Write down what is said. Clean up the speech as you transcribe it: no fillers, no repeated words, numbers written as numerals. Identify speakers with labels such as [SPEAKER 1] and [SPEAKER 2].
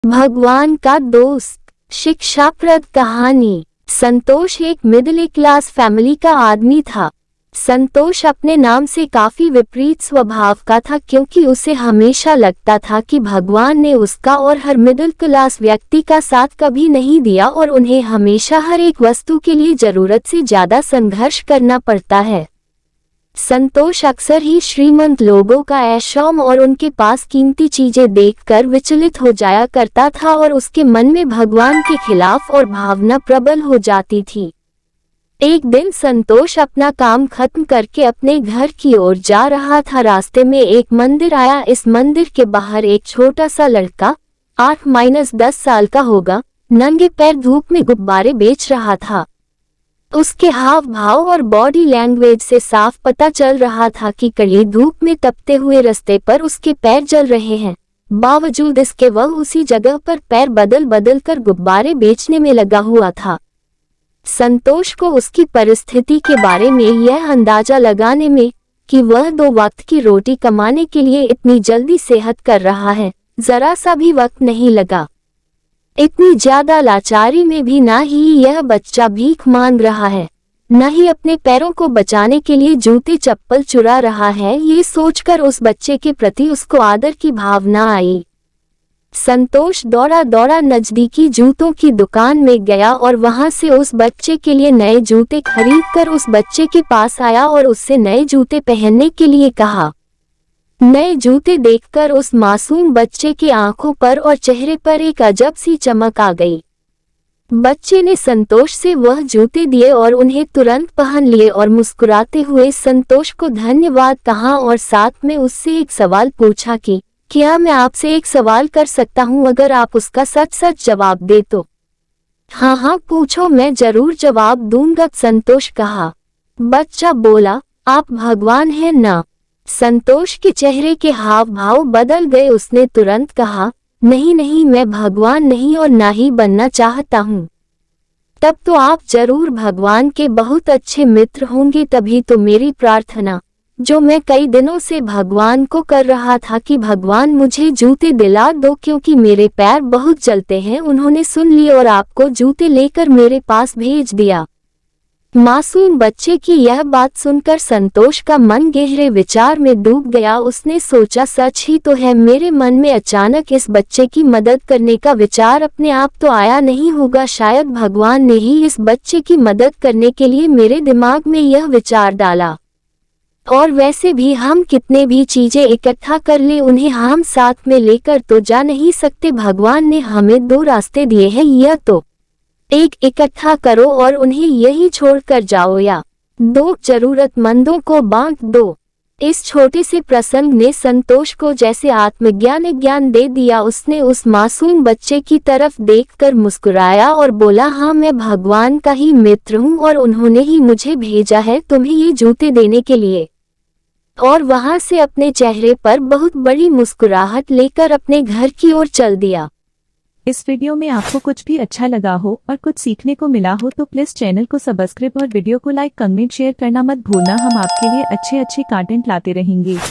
[SPEAKER 1] भगवान का दोस्त। शिक्षाप्रद कहानी। संतोष एक मिडिल क्लास फैमिली का आदमी था। संतोष अपने नाम से काफी विपरीत स्वभाव का था, क्योंकि उसे हमेशा लगता था कि भगवान ने उसका और हर मिडिल क्लास व्यक्ति का साथ कभी नहीं दिया और उन्हें हमेशा हर एक वस्तु के लिए जरूरत से ज्यादा संघर्ष करना पड़ता है। संतोष अक्सर ही श्रीमंत लोगों का ऐशौम और उनके पास कीमती चीजें देखकर विचलित हो जाया करता था और उसके मन में भगवान के खिलाफ और भावना प्रबल हो जाती थी। एक दिन संतोष अपना काम खत्म करके अपने घर की ओर जा रहा था। रास्ते में एक मंदिर आया। इस मंदिर के बाहर एक छोटा सा लड़का 8-10 साल का होगा, नंगे पैर धूप में गुब्बारे बेच रहा था। उसके हाव भाव और बॉडी लैंग्वेज से साफ पता चल रहा था कि कड़ी धूप में तपते हुए रास्ते पर उसके पैर जल रहे हैं। बावजूद इसके वह उसी जगह पर पैर बदल बदल कर गुब्बारे बेचने में लगा हुआ था। संतोष को उसकी परिस्थिति के बारे में यह अंदाजा लगाने में कि वह 2 वक्त की रोटी कमाने के लिए इतनी जल्दी सेहत कर रहा है, जरा सा भी वक्त नहीं लगा। इतनी ज्यादा लाचारी में भी ना ही यह बच्चा भीख मांग रहा है, न ही अपने पैरों को बचाने के लिए जूते चप्पल चुरा रहा है। ये सोचकर उस बच्चे के प्रति उसको आदर की भावना आई। संतोष दौड़ा दौड़ा नजदीकी जूतों की दुकान में गया और वहां से उस बच्चे के लिए नए जूते खरीदकर उस बच्चे के पास आया और उससे नए जूते पहनने के लिए कहा। नए जूते देखकर उस मासूम बच्चे की आंखों पर और चेहरे पर एक अजब सी चमक आ गई। बच्चे ने संतोष से वह जूते दिए और उन्हें तुरंत पहन लिए और मुस्कुराते हुए संतोष को धन्यवाद कहा और साथ में उससे एक सवाल पूछा कि क्या मैं आपसे एक सवाल कर सकता हूं? अगर आप उसका सच सच जवाब दे तो। हाँ हाँ पूछो, मैं जरूर जवाब दूंगा, संतोष कहा। बच्चा बोला, आप भगवान हैं ना? संतोष के चेहरे के हाव भाव बदल गए। उसने तुरंत कहा, नहीं नहीं, मैं भगवान नहीं और ना ही बनना चाहता हूँ। तब तो आप जरूर भगवान के बहुत अच्छे मित्र होंगे। तभी तो मेरी प्रार्थना, जो मैं कई दिनों से भगवान को कर रहा था कि भगवान मुझे जूते दिला दो, क्योंकि मेरे पैर बहुत जलते हैं, उन्होंने सुन ली और आपको जूते लेकर मेरे पास भेज दिया। मासूम बच्चे की यह बात सुनकर संतोष का मन गहरे विचार में डूब गया। उसने सोचा, सच ही तो है, मेरे मन में अचानक इस बच्चे की मदद करने का विचार अपने आप तो आया नहीं होगा। शायद भगवान ने ही इस बच्चे की मदद करने के लिए मेरे दिमाग में यह विचार डाला। और वैसे भी हम कितने भी चीजें इकट्ठा कर ले, उन्हें हम साथ में लेकर तो जा नहीं सकते। भगवान ने हमें 2 रास्ते दिए हैं, या तो एक इकट्ठा करो और उन्हें यही छोड़कर जाओ, या 2 जरूरतमंदों को बांट दो। इस छोटे से प्रसंग ने संतोष को जैसे आत्मज्ञान दे दिया। उसने उस मासूम बच्चे की तरफ देखकर मुस्कुराया और बोला, हाँ मैं भगवान का ही मित्र हूँ और उन्होंने ही मुझे भेजा है तुम्हें ये जूते देने के लिए। और वहां से अपने चेहरे पर बहुत बड़ी मुस्कुराहट लेकर अपने घर की ओर चल दिया।
[SPEAKER 2] इस वीडियो में आपको कुछ भी अच्छा लगा हो और कुछ सीखने को मिला हो तो प्लीज चैनल को सब्सक्राइब और वीडियो को लाइक, कमेंट, शेयर करना मत भूलना। हम आपके लिए अच्छे कंटेंट लाते रहेंगे।